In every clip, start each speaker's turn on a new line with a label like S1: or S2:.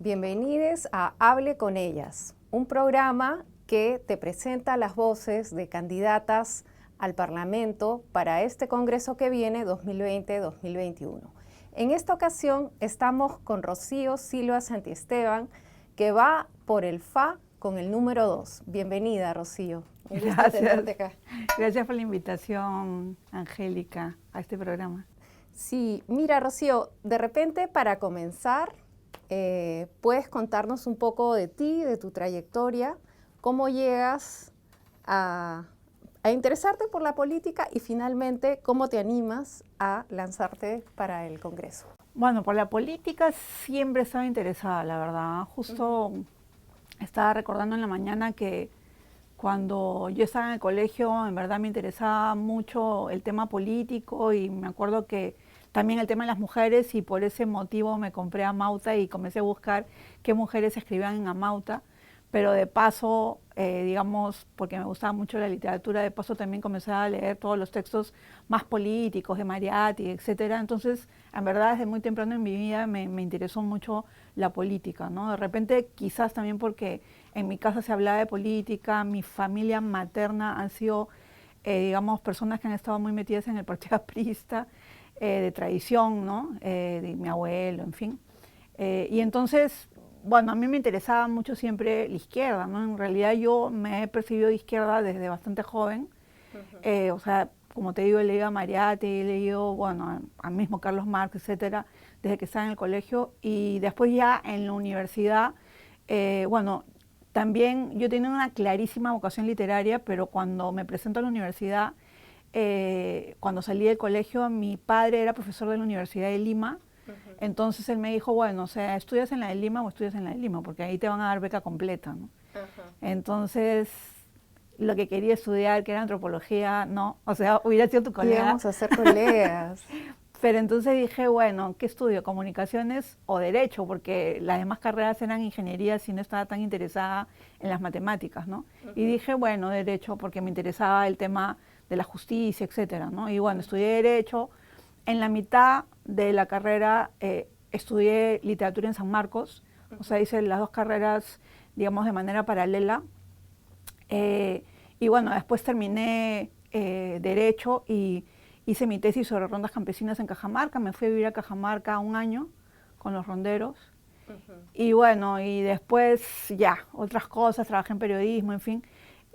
S1: Bienvenidos a Hable con Ellas, un programa que te presenta las voces de candidatas al Parlamento para este Congreso que viene 2020-2021. En esta ocasión estamos con Rocío Silva Santiesteban, que va por el FA con el número 2. Bienvenida, Rocío. Un gusto tenerte acá.
S2: Gracias por la invitación, Angélica, a este programa.
S1: Sí, mira, Rocío, de repente para comenzar, puedes contarnos un poco de ti, de tu trayectoria, cómo llegas a interesarte por la política y finalmente cómo te animas a lanzarte para el Congreso.
S2: Bueno, por la política siempre estaba interesada, la verdad. Justo estaba recordando en la mañana que cuando yo estaba en el colegio, en verdad me interesaba mucho el tema político y me acuerdo que también el tema de las mujeres, y por ese motivo me compré Amauta y comencé a buscar qué mujeres escribían en Amauta, pero de paso, digamos, porque me gustaba mucho la literatura, de paso también comencé a leer todos los textos más políticos de Mariátegui, etcétera. Entonces, en verdad, desde muy temprano en mi vida me interesó mucho la política, ¿no? De repente, quizás también porque en mi casa se hablaba de política, mi familia materna han sido, digamos, personas que han estado muy metidas en el partido aprista, de tradición, ¿no? De mi abuelo, en fin. Y entonces, bueno, a mí me interesaba mucho siempre la izquierda, ¿no? En realidad yo me he percibido de izquierda desde bastante joven. O sea, como te digo, he leído a Mariátegui, he leído, bueno, al mismo Carlos Marx, etcétera, desde que estaba en el colegio. Y después ya en la universidad, bueno, también yo tenía una clarísima vocación literaria, pero cuando me presento a la universidad, cuando salí del colegio, mi padre era profesor de la Universidad de Lima. Entonces él me dijo, bueno, o sea, ¿estudias en la de Lima o estudias en la de Lima? Porque ahí te van a dar beca completa, ¿no? Entonces, lo que quería estudiar, que era antropología, no, o sea, hubiera sido tu colega.
S1: Íbamos a ser colegas.
S2: Pero entonces dije, bueno, ¿qué estudio? ¿Comunicaciones o Derecho? Porque las demás carreras eran ingeniería y no estaba tan interesada en las matemáticas, ¿no? Y dije, bueno, Derecho, porque me interesaba el tema de la justicia, etcétera, ¿no? Y bueno, estudié Derecho. En la mitad de la carrera estudié literatura en San Marcos, o sea, hice las dos carreras, digamos, de manera paralela. Y bueno, después terminé Derecho y hice mi tesis sobre rondas campesinas en Cajamarca. Me fui a vivir a Cajamarca un año con los ronderos. Y bueno, y después ya, otras cosas, trabajé en periodismo, en fin.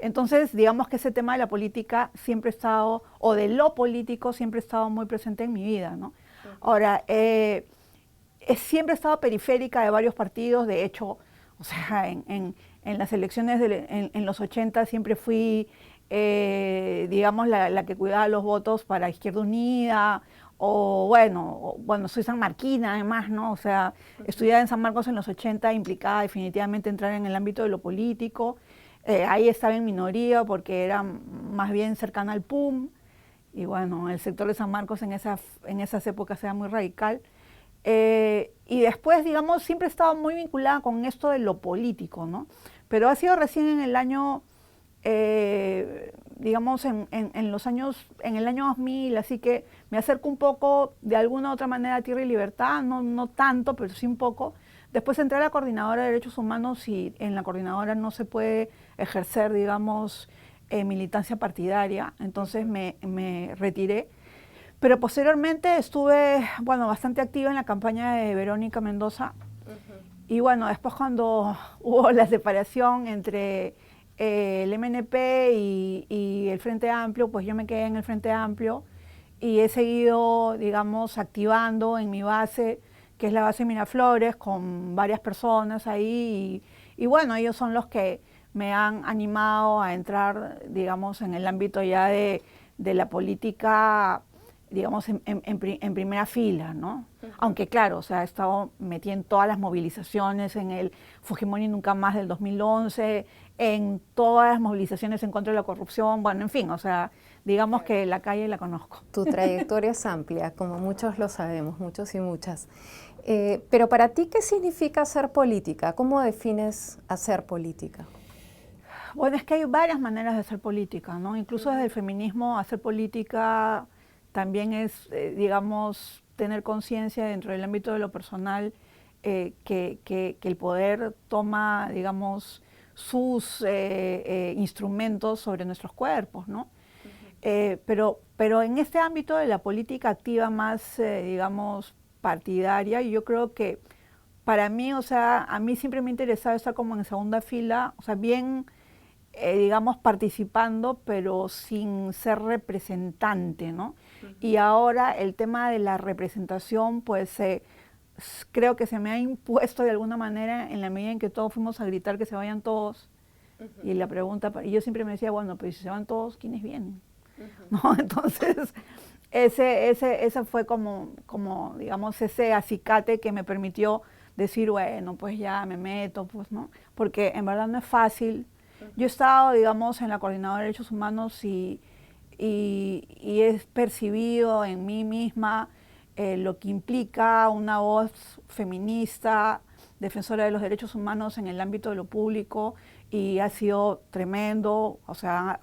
S2: Entonces, digamos que ese tema de la política siempre ha estado, o de lo político, siempre ha estado muy presente en mi vida, ¿no? Ahora, siempre he estado periférica de varios partidos, de hecho, o sea, en las elecciones en los 80 siempre fui, digamos, la que cuidaba los votos para Izquierda Unida, o bueno, soy sanmarquina además, ¿no? O sea, estudiaba en San Marcos en los 80 implicaba definitivamente entrar en el ámbito de lo político. Ahí estaba en minoría porque era más bien cercana al PUM, y bueno, el sector de San Marcos en esas épocas era muy radical. Y después, digamos, siempre he estado muy vinculada con esto de lo político, ¿no? Pero ha sido recién en el año, digamos, en el año 2000, así que me acerco un poco, de alguna u otra manera, a Tierra y Libertad, no tanto, pero sí un poco. Después entré a la Coordinadora de Derechos Humanos y en la Coordinadora no se puede ejercer, digamos, militancia partidaria, entonces me retiré. Pero posteriormente estuve, bueno, bastante activa en la campaña de Verónica Mendoza. Y bueno, después cuando hubo la separación entre el MNP y el Frente Amplio, pues yo me quedé en el Frente Amplio y he seguido, digamos, activando en mi base, que es la base Miraflores, con varias personas ahí. Y bueno, ellos son los que me han animado a entrar, digamos, en el ámbito ya de la política, digamos, en primera fila, ¿no? Aunque claro, o sea, he estado metida en todas las movilizaciones, en el Fujimori Nunca Más del 2011, en todas las movilizaciones en contra de la corrupción, bueno, en fin, o sea, digamos que la calle la conozco.
S1: Tu trayectoria es amplia, como muchos lo sabemos, muchos y muchas. Pero para ti, ¿qué significa hacer política? ¿Cómo defines hacer política?
S2: Bueno, es que hay varias maneras de hacer política, ¿no? Incluso desde el feminismo, hacer política también es, digamos, tener conciencia dentro del ámbito de lo personal, que el poder toma, digamos, sus instrumentos sobre nuestros cuerpos, ¿no? Pero en este ámbito de la política activa más, digamos, partidaria, yo creo que para mí, o sea, a mí siempre me ha interesado estar como en segunda fila, o sea, bien, digamos, participando, pero sin ser representante, ¿no? Y ahora el tema de la representación, pues creo que se me ha impuesto de alguna manera en la medida en que todos fuimos a gritar que se vayan todos. Y la pregunta, y yo siempre me decía, bueno, pero si se van todos, ¿quiénes vienen? ¿No? Entonces, ese fue como, digamos, ese acicate que me permitió decir, bueno, pues ya me meto, pues, ¿no? Porque en verdad no es fácil. Yo he estado, digamos, en la Coordinadora de Derechos Humanos y he percibido en mí misma lo que implica una voz feminista, defensora de los derechos humanos en el ámbito de lo público, y ha sido tremendo. O sea,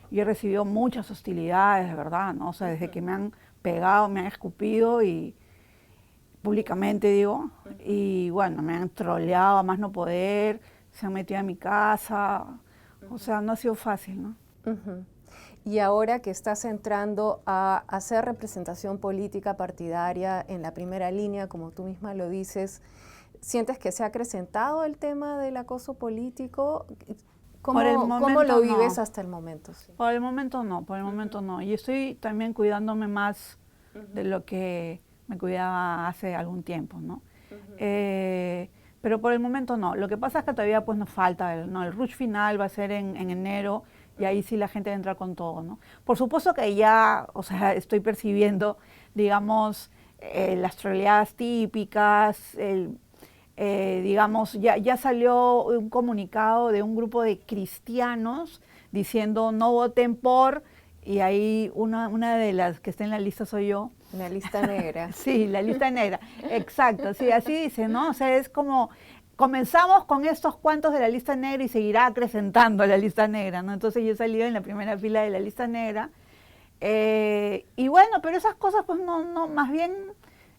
S2: yo he recibido muchas hostilidades, de verdad, ¿no? O sea, desde que me han pegado, me han escupido, y públicamente digo, y bueno, me han troleado a más no poder, se han metido a mi casa, o sea, no ha sido fácil, ¿no?
S1: Y ahora que estás entrando a hacer representación política partidaria en la primera línea, como tú misma lo dices, ¿sientes que se ha acrecentado el tema del acoso político? ¿Cómo lo vives
S2: no.
S1: hasta el momento? Sí.
S2: Por el momento no. Y estoy también cuidándome más de lo que me cuidaba hace algún tiempo, ¿no? Pero por el momento no. Lo que pasa es que todavía pues nos falta, ¿no? El rush final va a ser en enero, y ahí sí la gente entra con todo, ¿no? Por supuesto que ya, o sea, estoy percibiendo, digamos, las troleadas típicas, digamos, ya salió un comunicado de un grupo de cristianos diciendo no voten por, y ahí una de las que está en la lista soy yo.
S1: La lista negra.
S2: Sí, la lista negra, exacto, sí, así dice, ¿no? O sea, es como, comenzamos con estos cuantos de la lista negra y seguirá acrecentando la lista negra, ¿no? Entonces yo he salido en la primera fila de la lista negra, y bueno, pero esas cosas pues no, más bien,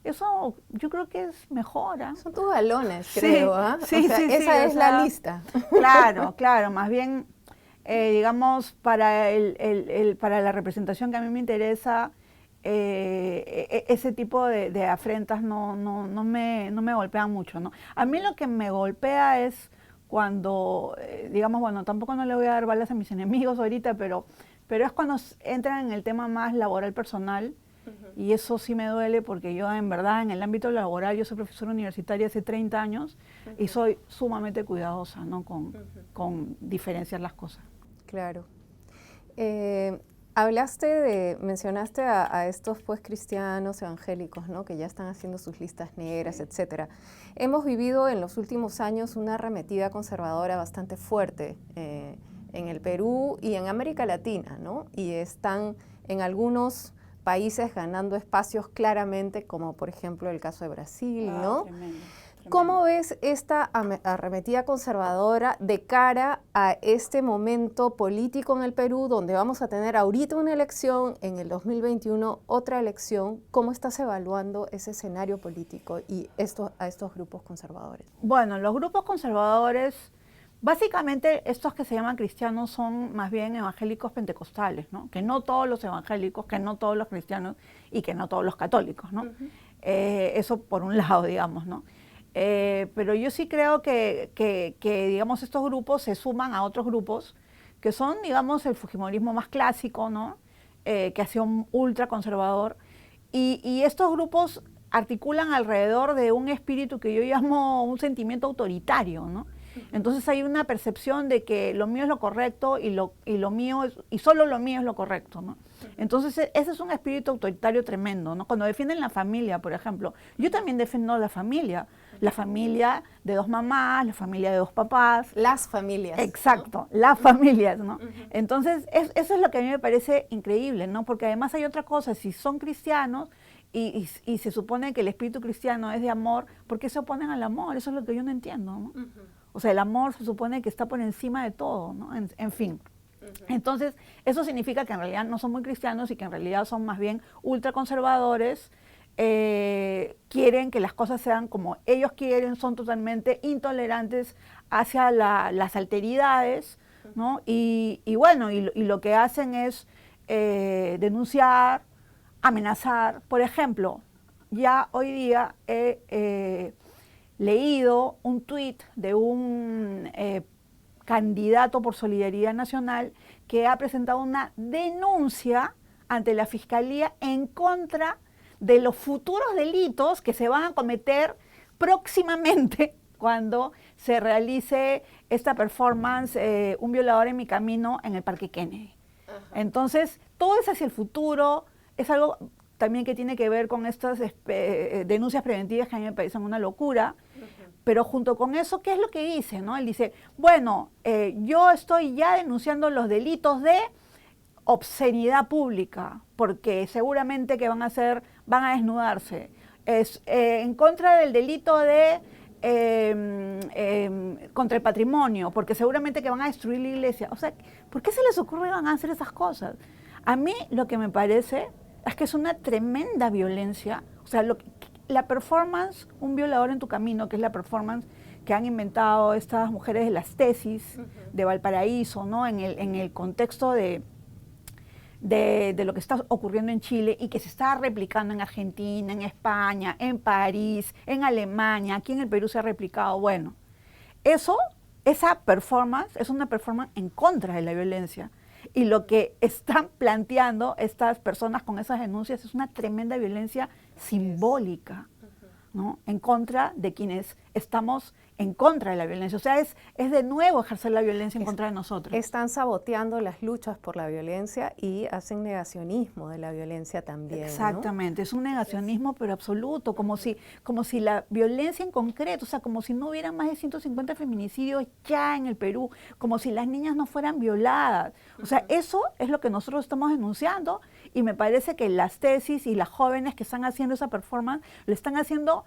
S2: eso yo creo que es mejor, ¿eh?
S1: Son tus balones, creo, ¿ah?
S2: Sí,
S1: o sea,
S2: sí,
S1: esa es la lista.
S2: Claro, más bien, digamos, para para la representación que a mí me interesa, ese tipo de afrentas no me golpean mucho, ¿no? A mí lo que me golpea es cuando, digamos, bueno, tampoco no le voy a dar balas a mis enemigos ahorita, pero es cuando entran en el tema más laboral personal, y eso sí me duele porque yo en verdad en el ámbito laboral, yo soy profesora universitaria hace 30 años y soy sumamente cuidadosa, ¿no? Con diferenciar las cosas.
S1: Claro. Mencionaste a estos pues cristianos evangélicos, ¿no? Que ya están haciendo sus listas negras, etcétera. Hemos vivido en los últimos años una arremetida conservadora bastante fuerte en el Perú y en América Latina, ¿no? Y están en algunos países ganando espacios claramente, como por ejemplo el caso de Brasil, ¿no?
S2: Tremendo.
S1: ¿Cómo ves esta arremetida conservadora de cara a este momento político en el Perú, donde vamos a tener ahorita una elección, en el 2021 otra elección? ¿Cómo estás evaluando ese escenario político y a estos grupos conservadores?
S2: Bueno, los grupos conservadores, básicamente estos que se llaman cristianos son más bien evangélicos pentecostales, ¿no? Que no todos los evangélicos, que no todos los cristianos y que no todos los católicos, ¿no? Eso por un lado, digamos, ¿no? Pero yo sí creo que, digamos, estos grupos se suman a otros grupos que son, digamos, el fujimorismo más clásico, ¿no? Que ha sido un ultraconservador. Y estos grupos articulan alrededor de un espíritu que yo llamo un sentimiento autoritario, ¿no? Entonces hay una percepción de que lo mío es lo correcto y lo mío y solo lo mío es lo correcto, ¿no? Entonces ese es un espíritu autoritario tremendo, ¿no? Cuando defienden la familia, por ejemplo, yo también defiendo la familia de dos mamás, la familia de dos papás.
S1: Las familias.
S2: Exacto, ¿no? Las familias, ¿no? Entonces eso es lo que a mí me parece increíble, ¿no? Porque además hay otra cosa, si son cristianos y se supone que el espíritu cristiano es de amor, ¿por qué se oponen al amor? Eso es lo que yo no entiendo, ¿no? O sea, el amor se supone que está por encima de todo, ¿no? En fin. Entonces, eso significa que en realidad no son muy cristianos y que en realidad son más bien ultraconservadores, quieren que las cosas sean como ellos quieren, son totalmente intolerantes hacia las alteridades, ¿no? Y lo que hacen es denunciar, amenazar. Por ejemplo, ya hoy día he leído un tuit de un candidato por Solidaridad Nacional que ha presentado una denuncia ante la Fiscalía en contra de los futuros delitos que se van a cometer próximamente cuando se realice esta performance, Un violador en mi camino, en el Parque Kennedy. Ajá. Entonces, todo es hacia el futuro, es algo también que tiene que ver con estas denuncias preventivas que a mí me parecen una locura. Pero junto con eso, ¿qué es lo que dice? ¿No? Él dice, bueno, yo estoy ya denunciando los delitos de obscenidad pública, porque seguramente que van a desnudarse. En contra del delito de contra el patrimonio, porque seguramente que van a destruir la iglesia. O sea, ¿por qué se les ocurre que van a hacer esas cosas? A mí lo que me parece es que es una tremenda violencia. O sea, la performance, Un violador en tu camino, que es la performance que han inventado estas mujeres de las tesis de Valparaíso, ¿no? En el contexto de lo que está ocurriendo en Chile y que se está replicando en Argentina, en España, en París, en Alemania, aquí en el Perú se ha replicado. Bueno, esa performance es una performance en contra de la violencia. Y lo que están planteando estas personas con esas denuncias es una tremenda violencia simbólica, ¿no? En contra de quienes estamos en contra de la violencia. O sea, es de nuevo ejercer la violencia en contra de nosotros.
S1: Están saboteando las luchas por la violencia y hacen negacionismo de la violencia también.
S2: Exactamente, ¿no? Es un negacionismo pero absoluto, como si la violencia en concreto, o sea, como si no hubiera más de 150 feminicidios ya en el Perú, como si las niñas no fueran violadas. O sea, eso es lo que nosotros estamos denunciando y me parece que las tesis y las jóvenes que están haciendo esa performance lo están haciendo.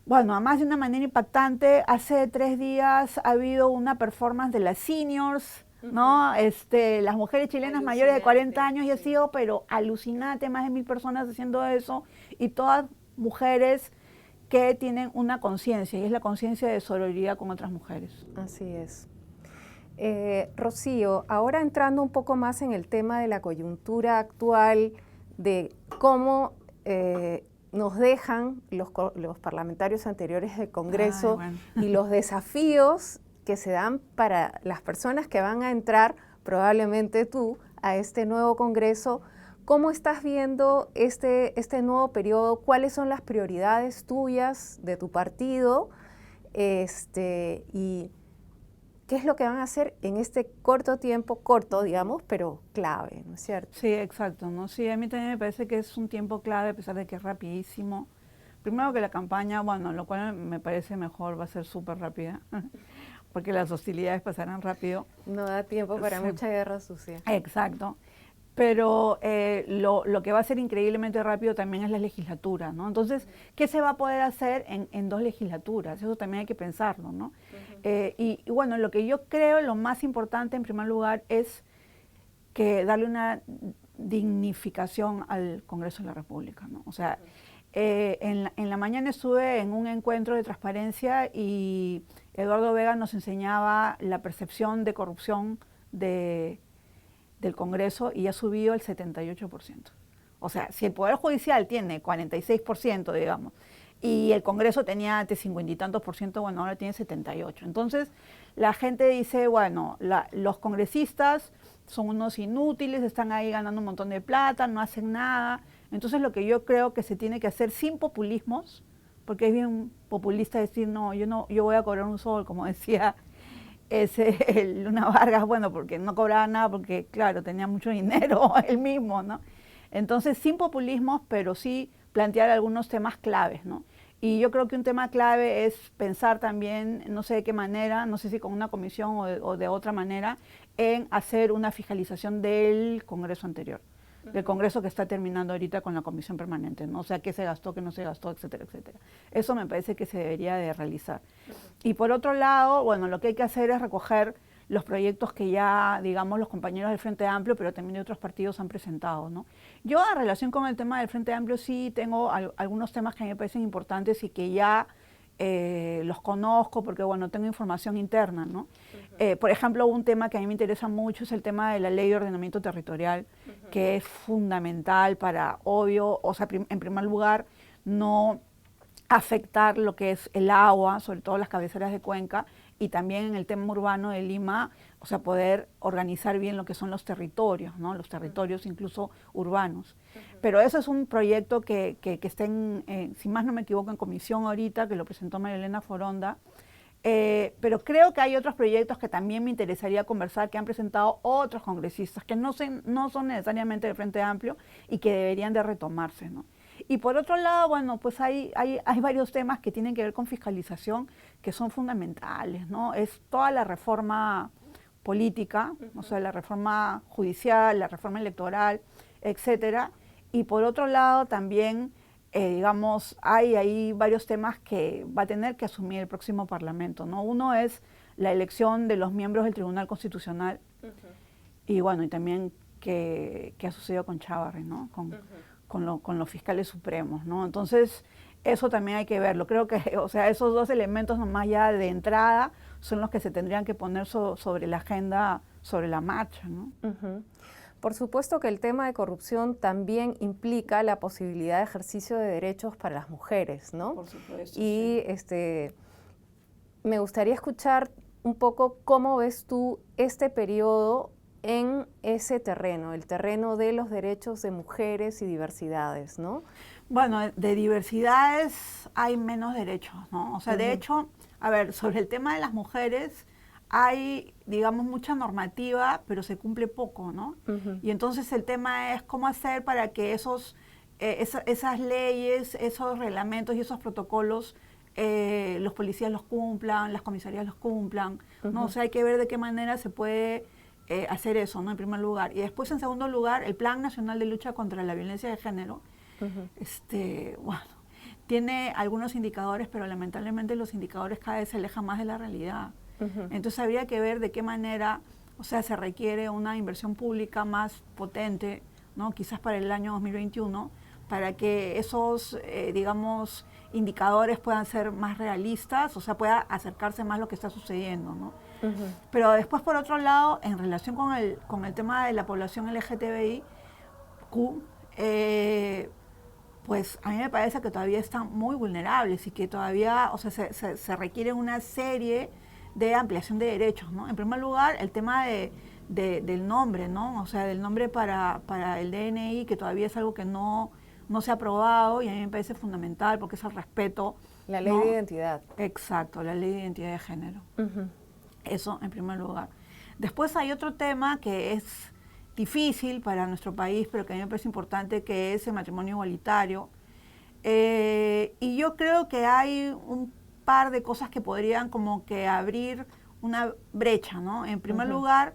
S2: Bueno, además de una manera impactante, hace 3 días ha habido una performance de las seniors, ¿no? Las mujeres chilenas mayores de 40 años y ha sido, pero alucinante, más de 1000 personas haciendo eso y todas mujeres que tienen una conciencia y es la conciencia de sororidad con otras mujeres.
S1: Así es. Rocío, ahora entrando un poco más en el tema de la coyuntura actual, de cómo nos dejan los parlamentarios anteriores del Congreso y los desafíos que se dan para las personas que van a entrar, probablemente tú, a este nuevo Congreso. ¿Cómo estás viendo este nuevo periodo? ¿Cuáles son las prioridades tuyas de tu partido? Y ¿qué es lo que van a hacer en este corto tiempo, digamos, pero clave, ¿no es cierto?
S2: Sí, exacto, ¿no? Sí, a mí también me parece que es un tiempo clave, a pesar de que es rapidísimo. Primero que la campaña, bueno, lo cual me parece mejor, va a ser súper rápida, porque las hostilidades pasarán rápido.
S1: No da tiempo para mucha guerra sucia.
S2: Exacto. Pero lo que va a ser increíblemente rápido también es la legislatura, ¿no? Entonces, ¿qué se va a poder hacer en 2 legislaturas? Eso también hay que pensarlo, ¿no? Y bueno, lo que yo creo, lo más importante en primer lugar es que darle una dignificación al Congreso de la República, ¿no? O sea, en la mañana estuve en un encuentro de transparencia y Eduardo Vega nos enseñaba la percepción de corrupción del Congreso y ha subido el 78%. O sea, si el Poder Judicial tiene 46%, digamos, y el Congreso tenía antes 50 y tantos por ciento, bueno, ahora tiene 78%. Entonces, la gente dice, bueno, los congresistas son unos inútiles, están ahí ganando un montón de plata, no hacen nada. Entonces, lo que yo creo que se tiene que hacer sin populismos, porque es bien populista decir, no, yo voy a cobrar un sol, como decía Luna Vargas, bueno, porque no cobraba nada, porque claro, tenía mucho dinero él mismo, ¿no? Entonces, sin populismos, pero sí plantear algunos temas claves, ¿no? Y yo creo que un tema clave es pensar también, no sé de qué manera, no sé si con una comisión o de otra manera, en hacer una fiscalización del Congreso anterior, del Congreso que está terminando ahorita con la comisión permanente, ¿no? O sea, qué se gastó, qué no se gastó, etcétera, etcétera. Eso me parece que se debería de realizar. Y por otro lado, bueno, lo que hay que hacer es recoger los proyectos que ya, digamos, los compañeros del Frente Amplio, pero también de otros partidos han presentado, ¿no? Yo, en relación con el tema del Frente Amplio, sí tengo algunos temas que a mí me parecen importantes y que ya los conozco porque, bueno, tengo información interna, ¿no? Por ejemplo, un tema que a mí me interesa mucho es el tema de la Ley de Ordenamiento Territorial, que es fundamental para, obvio, o sea, en primer lugar, no afectar lo que es el agua, sobre todo las cabeceras de cuenca, y también en el tema urbano de Lima, o sea, poder organizar bien lo que son los territorios, ¿no? Los territorios incluso urbanos. Pero eso es un proyecto que está si más no me equivoco, en comisión ahorita, que lo presentó María Elena Foronda. Pero creo que hay otros proyectos que también me interesaría conversar, que han presentado otros congresistas, que no son necesariamente del Frente Amplio y que deberían de retomarse, ¿no? Y por otro lado, bueno, pues hay varios temas que tienen que ver con fiscalización que son fundamentales, ¿no? Es toda la reforma política, o sea, la reforma judicial, la reforma electoral, etcétera. Y por otro lado también, digamos, hay ahí varios temas que va a tener que asumir el próximo Parlamento, ¿no? Uno es la elección de los miembros del Tribunal Constitucional y bueno, y también qué ha sucedido con Chávarri, ¿no? Con los fiscales supremos, ¿no? Entonces, eso también hay que verlo. Creo que, o sea, esos dos elementos nomás ya de entrada son los que se tendrían que poner sobre la agenda, sobre la marcha, ¿no?
S1: Por supuesto que el tema de corrupción también implica la posibilidad de ejercicio de derechos para las mujeres, ¿no?
S2: Por supuesto.
S1: Y me gustaría escuchar un poco cómo ves tú este periodo en ese terreno, el terreno de los derechos de mujeres y diversidades, ¿no?
S2: Bueno, de diversidades hay menos derechos, ¿no? O sea, de hecho, a ver, sobre el tema de las mujeres hay, digamos, mucha normativa, pero se cumple poco, ¿no? Y entonces el tema es cómo hacer para que esas leyes, esos reglamentos y esos protocolos los policías los cumplan, las comisarías los cumplan, ¿no? O sea, hay que ver de qué manera se puede hacer eso, ¿no? En primer lugar. Y después, en segundo lugar, el Plan Nacional de Lucha contra la Violencia de Género, bueno, tiene algunos indicadores, pero lamentablemente los indicadores cada vez se alejan más de la realidad. Entonces habría que ver de qué manera, o sea, se requiere una inversión pública más potente, ¿no? Quizás para el año 2021, para que esos, digamos, indicadores puedan ser más realistas, o sea, pueda acercarse más a lo que está sucediendo, ¿no? Pero después, por otro lado, en relación con el tema de la población LGTBIQ, pues a mí me parece que todavía están muy vulnerables y que todavía, o sea, se requiere una serie de ampliación de derechos, ¿no? En primer lugar, el tema del nombre, ¿no? O sea, del nombre para el DNI, que todavía es algo que no se ha aprobado y a mí me parece fundamental porque es el respeto.
S1: La ley de identidad.
S2: Exacto, la ley de identidad de género. Eso en primer lugar. Después hay otro tema que es difícil para nuestro país, pero que a mí me parece importante, que es el matrimonio igualitario. Y yo creo que hay un par de cosas que podrían como que abrir una brecha, ¿no? En primer lugar,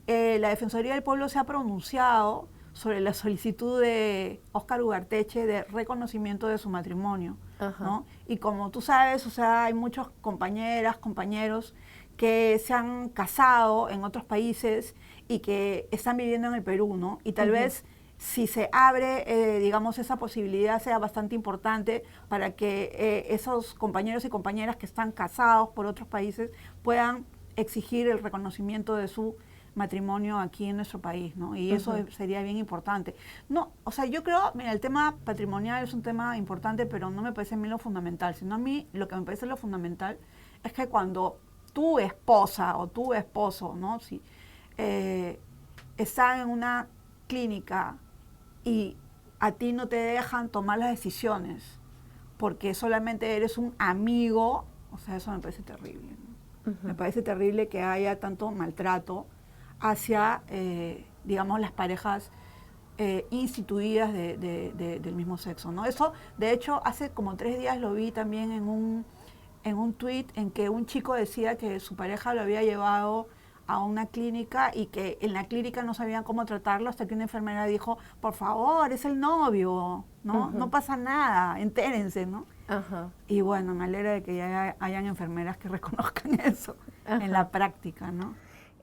S2: la Defensoría del Pueblo se ha pronunciado sobre la solicitud de Óscar Ugarteche de reconocimiento de su matrimonio, ¿no? Y como tú sabes, o sea, hay muchos compañeras, compañeros que se han casado en otros países y que están viviendo en el Perú, ¿no? Y tal vez si se abre, digamos, esa posibilidad sea bastante importante para que esos compañeros y compañeras que están casados por otros países puedan exigir el reconocimiento de su matrimonio aquí en nuestro país, ¿no? Y eso sería bien importante. No, o sea, yo creo, mira, el tema patrimonial es un tema importante, pero no me parece a mí lo fundamental, sino a mí lo que me parece lo fundamental es que cuando tu esposa o tu esposo, ¿no? Si están en una clínica y a ti no te dejan tomar las decisiones porque solamente eres un amigo, o sea, eso me parece terrible, ¿no? Me parece terrible que haya tanto maltrato hacia, digamos, las parejas instituidas del mismo sexo, ¿no? Eso, de hecho, hace como 3 días lo vi también en un tuit en que un chico decía que su pareja lo había llevado a una clínica y que en la clínica no sabían cómo tratarlo hasta que una enfermera dijo, por favor, es el novio, ¿no? No pasa nada, entérense, ¿no? Y bueno, me alegra de que ya hayan enfermeras que reconozcan eso en la práctica, ¿no?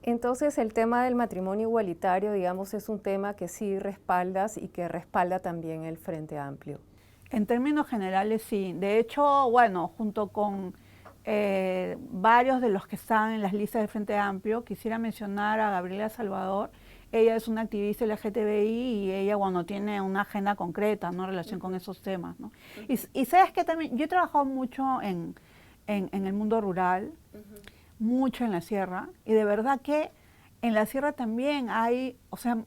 S1: Entonces, el tema del matrimonio igualitario, digamos, es un tema que sí respaldas y que respalda también el Frente Amplio.
S2: En términos generales, sí. De hecho, bueno, junto con varios de los que están en las listas del Frente Amplio, quisiera mencionar a Gabriela Salvador. Ella es una activista LGTBI y ella, bueno, tiene una agenda concreta, ¿no?, en relación con esos temas, ¿no? Y sabes que también, yo he trabajado mucho en el mundo rural, mucho en la sierra, y de verdad que en la sierra también hay, o sea,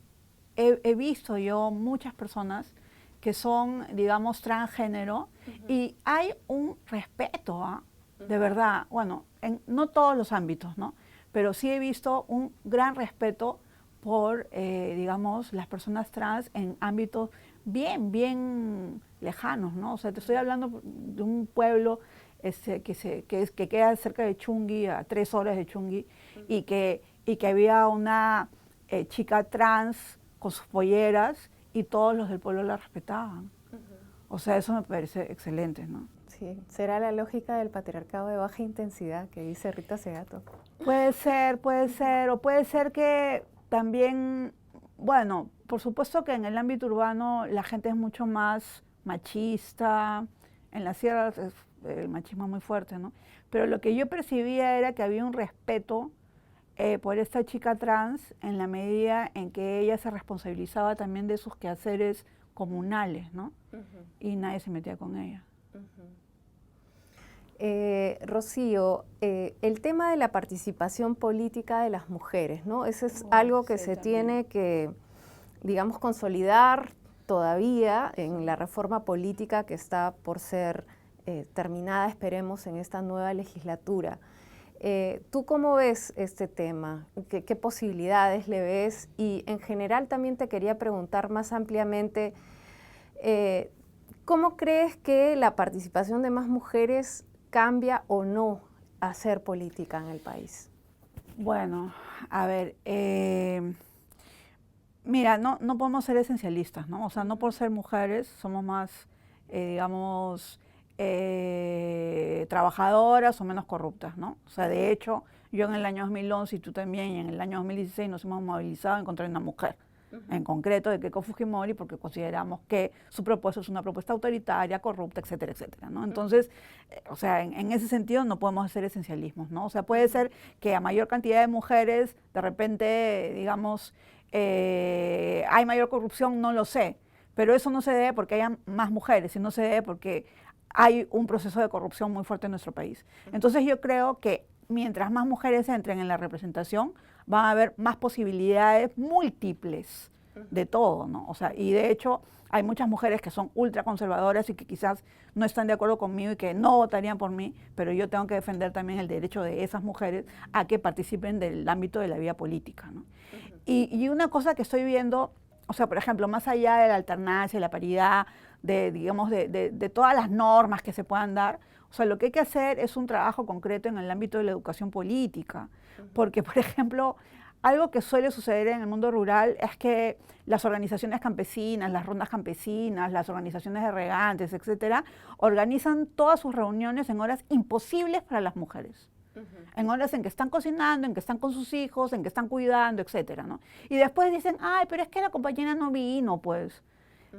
S2: he visto yo muchas personas que son, digamos, transgénero, y hay un respeto, ¿ah? De verdad, bueno, en no todos los ámbitos, ¿no? Pero sí he visto un gran respeto por, digamos, las personas trans en ámbitos bien lejanos, ¿no? O sea, te estoy hablando de un pueblo que queda cerca de Chungui, a 3 horas de Chungui, y que había una chica trans con sus polleras y todos los del pueblo la respetaban. O sea, eso me parece excelente, ¿no?
S1: Sí, será la lógica del patriarcado de baja intensidad que dice Rita Segato.
S2: Puede ser, o puede ser que también, bueno, por supuesto que en el ámbito urbano la gente es mucho más machista, en las sierras el machismo es muy fuerte, ¿no? Pero lo que yo percibía era que había un respeto por esta chica trans en la medida en que ella se responsabilizaba también de sus quehaceres comunales, ¿no? Y nadie se metía con ella.
S1: Rocío, el tema de la participación política de las mujeres, ¿no? Eso es algo que se tiene que, digamos, consolidar todavía en la reforma política que está por ser terminada, esperemos, en esta nueva legislatura. ¿Tú cómo ves este tema? ¿Qué posibilidades le ves? Y en general también te quería preguntar más ampliamente, ¿cómo crees que la participación de más mujeres cambia o no hacer política en el país?
S2: Bueno, a ver, mira, no podemos ser esencialistas, ¿no? O sea, no por ser mujeres somos más, digamos, trabajadoras o menos corruptas, ¿no? O sea, de hecho, yo en el año 2011 y tú también, y en el año 2016 nos hemos movilizado en contra de una mujer, en concreto de Keiko Fujimori, porque consideramos que su propuesta es una propuesta autoritaria, corrupta, etcétera, etcétera, ¿no? Entonces, o sea, en ese sentido no podemos hacer esencialismos, ¿no? O sea, puede ser que a mayor cantidad de mujeres, de repente, digamos, hay mayor corrupción, no lo sé, pero eso no se debe porque haya más mujeres, sino se debe porque hay un proceso de corrupción muy fuerte en nuestro país. Entonces yo creo que mientras más mujeres entren en la representación, van a haber más posibilidades múltiples de todo, ¿no? O sea, y de hecho hay muchas mujeres que son ultraconservadoras y que quizás no están de acuerdo conmigo y que no votarían por mí, pero yo tengo que defender también el derecho de esas mujeres a que participen del ámbito de la vida política, ¿no? Y una cosa que estoy viendo, o sea, por ejemplo, más allá de la alternancia, de la paridad, digamos, de todas las normas que se puedan dar, o sea, lo que hay que hacer es un trabajo concreto en el ámbito de la educación política. Porque, por ejemplo, algo que suele suceder en el mundo rural es que las organizaciones campesinas, las rondas campesinas, las organizaciones de regantes, etcétera, organizan todas sus reuniones en horas imposibles para las mujeres. En horas en que están cocinando, en que están con sus hijos, en que están cuidando, etcétera, ¿no? Y después dicen, ay, pero es que la compañera no vino, pues.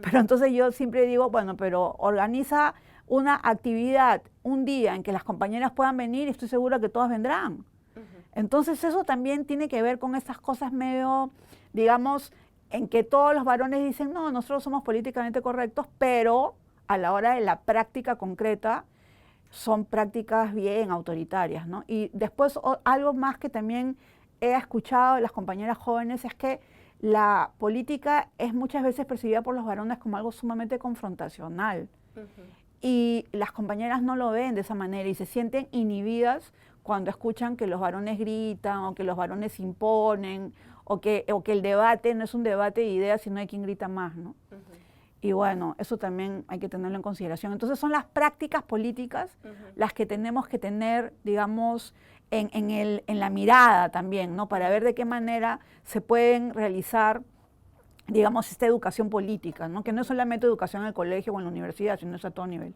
S2: Pero entonces yo siempre digo, bueno, pero organiza una actividad, un día en que las compañeras puedan venir y estoy segura que todas vendrán. Entonces eso también tiene que ver con estas cosas medio, digamos, en que todos los varones dicen, no, nosotros somos políticamente correctos, pero a la hora de la práctica concreta son prácticas bien autoritarias, ¿no? Y después algo más que también he escuchado de las compañeras jóvenes es que la política es muchas veces percibida por los varones como algo sumamente confrontacional. Y las compañeras no lo ven de esa manera y se sienten inhibidas cuando escuchan que los varones gritan o que los varones imponen o que el debate no es un debate de ideas, sino hay quien grita más, ¿no? Y bueno, eso también hay que tenerlo en consideración. Entonces son las prácticas políticas las que tenemos que tener, digamos, en la mirada también, ¿no? Para ver de qué manera se pueden realizar, digamos, esta educación política, ¿no? Que no es solamente educación en el colegio o en la universidad, sino es a todo nivel.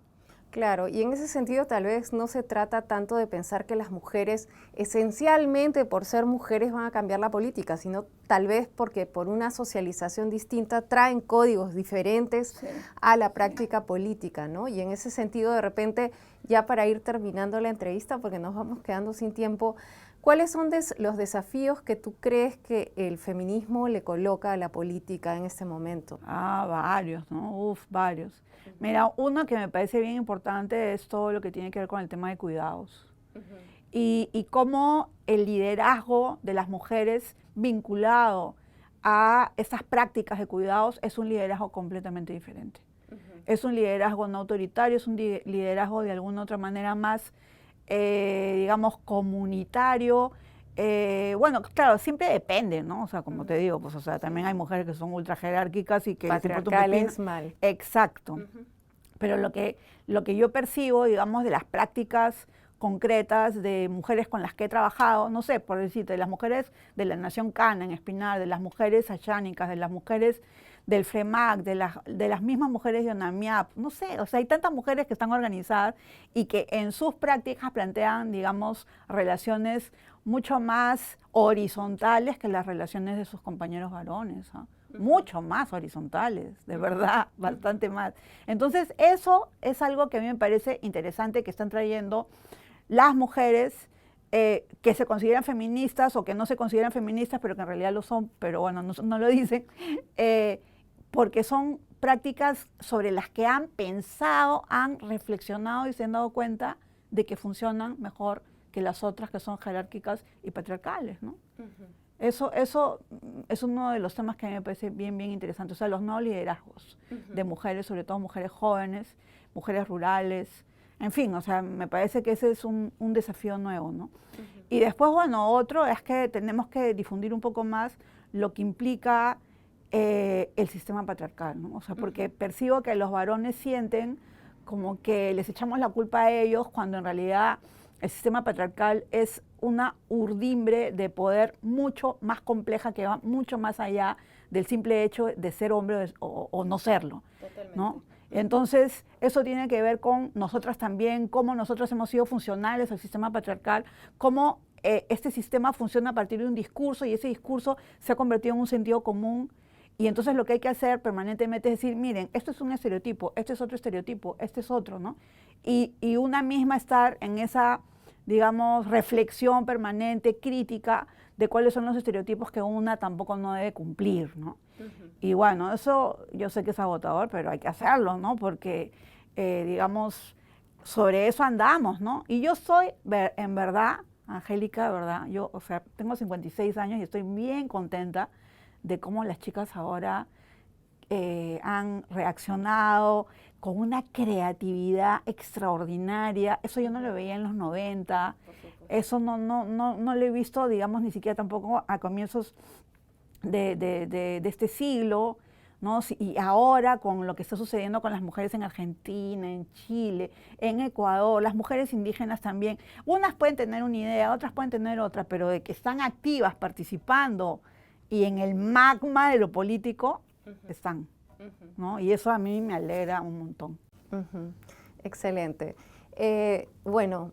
S1: Claro, y en ese sentido tal vez no se trata tanto de pensar que las mujeres esencialmente por ser mujeres van a cambiar la política, sino tal vez porque por una socialización distinta traen códigos diferentes
S2: Sí.
S1: a la práctica política, ¿no? Y en ese sentido, de repente, ya para ir terminando la entrevista, porque nos vamos quedando sin tiempo, ¿cuáles son los desafíos que tú crees que el feminismo le coloca a la política en este momento?
S2: Varios, ¿no? Varios. Mira, uno que me parece bien importante es todo lo que tiene que ver con el tema de cuidados. Y cómo el liderazgo de las mujeres vinculado a estas prácticas de cuidados es un liderazgo completamente diferente. Es un liderazgo no autoritario, es un liderazgo de alguna otra manera más, digamos, comunitario. Bueno, claro, siempre depende, ¿no? O sea, como te digo, pues, o sea, también hay mujeres que son ultra jerárquicas y que les importa un pepino.
S1: Patriarcales, mal.
S2: Exacto. Pero lo que yo percibo, digamos, de las prácticas concretas de mujeres con las que he trabajado, no sé, por decirte, de las mujeres de la Nación Cana en Espinar, de las mujeres achánicas, de las mujeres del FREMAC, de las mismas mujeres de ONAMIAP, no sé, o sea, hay tantas mujeres que están organizadas y que en sus prácticas plantean, digamos, relaciones mucho más horizontales que las relaciones de sus compañeros varones, ¿ah? Mucho más horizontales, de verdad, bastante más. Entonces, eso es algo que a mí me parece interesante que están trayendo las mujeres que se consideran feministas o que no se consideran feministas, pero que en realidad lo son, pero bueno, no lo dicen, porque son prácticas sobre las que han pensado, han reflexionado y se han dado cuenta de que funcionan mejor que las otras que son jerárquicas y patriarcales, ¿no? Eso es uno de los temas que a mí me parece bien interesante, o sea, los nuevos liderazgos de mujeres, sobre todo mujeres jóvenes, mujeres rurales, en fin, o sea, me parece que ese es un desafío nuevo, ¿no? Y después, bueno, otro es que tenemos que difundir un poco más lo que implica el sistema patriarcal, ¿no? O sea, porque percibo que los varones sienten como que les echamos la culpa a ellos cuando en realidad el sistema patriarcal es una urdimbre de poder mucho más compleja que va mucho más allá del simple hecho de ser hombre o no serlo. Totalmente. ¿No? Entonces, eso tiene que ver con nosotras también, cómo nosotros hemos sido funcionales al sistema patriarcal, cómo este sistema funciona a partir de un discurso y ese discurso se ha convertido en un sentido común. Y entonces lo que hay que hacer permanentemente es decir, miren, esto es un estereotipo, este es otro estereotipo, este es otro, ¿no? Y una misma estar en esa, digamos, reflexión permanente, crítica, de cuáles son los estereotipos que una tampoco no debe cumplir, ¿no? Y bueno, eso yo sé que es agotador, pero hay que hacerlo, ¿no? Porque, digamos, sobre eso andamos, ¿no? Y yo soy, en verdad, Angélica, ¿verdad? Yo, o sea, tengo 56 años y estoy bien contenta de cómo las chicas ahora han reaccionado con una creatividad extraordinaria. Eso yo no lo veía en los 90, eso no lo he visto, digamos, ni siquiera tampoco a comienzos de este siglo, ¿no? Y ahora con lo que está sucediendo con las mujeres en Argentina, en Chile, en Ecuador, las mujeres indígenas también, unas pueden tener una idea, otras pueden tener otra, pero de que están activas, participando y en el magma de lo político, están, ¿no? Y eso a mí me alegra un montón.
S1: Excelente. Bueno,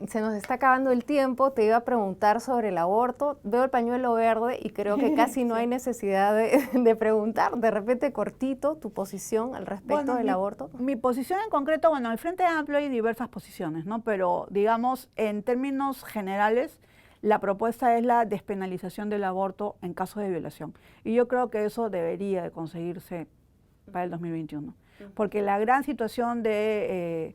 S1: se nos está acabando el tiempo, te iba a preguntar sobre el aborto, veo el pañuelo verde y creo que casi no hay necesidad de preguntar, de repente cortito tu posición al respecto del aborto.
S2: Mi posición en concreto, bueno, en el Frente Amplio hay diversas posiciones, ¿no? Pero digamos, en términos generales, la propuesta es la despenalización del aborto en caso de violación. Y yo creo que eso debería de conseguirse para el 2021, porque la gran situación de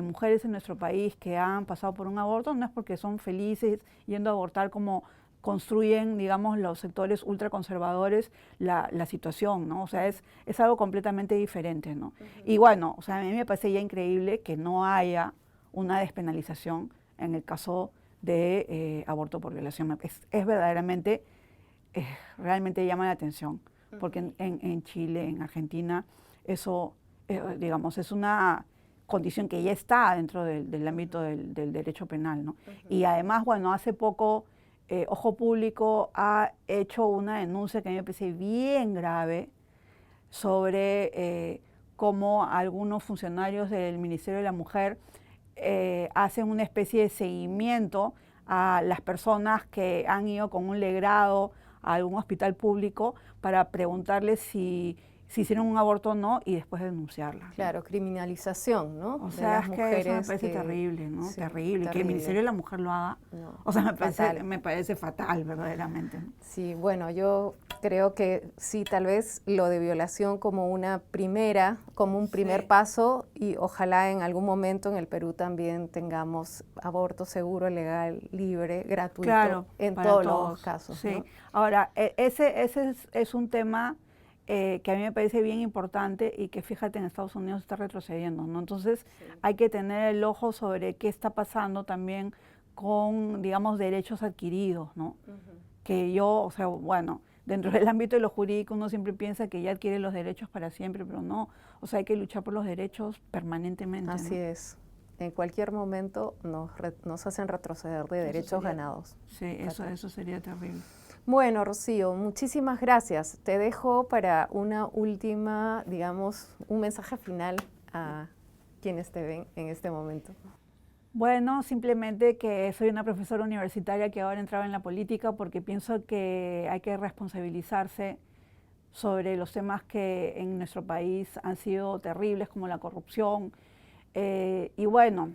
S2: mujeres en nuestro país que han pasado por un aborto no es porque son felices yendo a abortar como construyen, digamos, los sectores ultraconservadores la situación, ¿no? O sea, es algo completamente diferente, ¿no? Y bueno, o sea, a mí me parece ya increíble que no haya una despenalización en el caso de aborto por violación. Es verdaderamente, realmente llama la atención, porque en Chile, en Argentina, eso, digamos, es una condición que ya está dentro del ámbito del derecho penal, ¿no? Y además, bueno, hace poco Ojo Público ha hecho una denuncia que a mí me parece bien grave sobre cómo algunos funcionarios del Ministerio de la Mujer hacen una especie de seguimiento a las personas que han ido con un legrado a algún hospital público para preguntarles si hicieron un aborto o no y después denunciarla.
S1: Claro, criminalización, ¿no?
S2: O sea, es que eso me parece terrible, ¿no? Sí, terrible. Que el Ministerio de la Mujer lo haga. No, o sea, me parece fatal, verdaderamente, ¿no?
S1: Sí, bueno, yo creo que sí, tal vez lo de violación como un primer paso, y ojalá en algún momento en el Perú también tengamos aborto seguro, legal, libre, gratuito,
S2: claro,
S1: en todos los casos.
S2: Sí.
S1: ¿no?
S2: Ahora, ese es un tema que a mí me parece bien importante y que, fíjate, en Estados Unidos está retrocediendo, ¿no? Entonces hay que tener el ojo sobre qué está pasando también con, digamos, derechos adquiridos, ¿no? Que yo, o sea, bueno, dentro del ámbito de lo jurídico uno siempre piensa que ya adquiere los derechos para siempre, pero no, o sea, hay que luchar por los derechos permanentemente.
S1: Así
S2: ¿no?
S1: es. En cualquier momento nos hacen retroceder de derechos ganados.
S2: Sí, eso sería terrible.
S1: Bueno, Rocío, muchísimas gracias. Te dejo para una última, digamos, un mensaje final a quienes te ven en este momento.
S2: Bueno, simplemente que soy una profesora universitaria que ahora entraba en la política porque pienso que hay que responsabilizarse sobre los temas que en nuestro país han sido terribles, como la corrupción. Y bueno,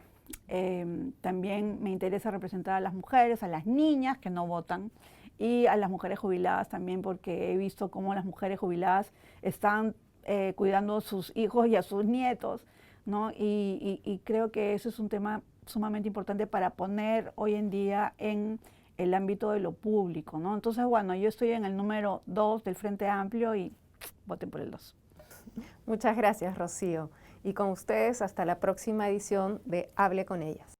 S2: también me interesa representar a las mujeres, a las niñas que no votan, y a las mujeres jubiladas también, porque he visto cómo las mujeres jubiladas están cuidando a sus hijos y a sus nietos, ¿no? Y creo que eso es un tema sumamente importante para poner hoy en día en el ámbito de lo público, ¿no? Entonces, bueno, yo estoy en el número 2 del Frente Amplio y voten por el 2.
S1: Muchas gracias, Rocío. Y con ustedes hasta la próxima edición de Hable con ellas.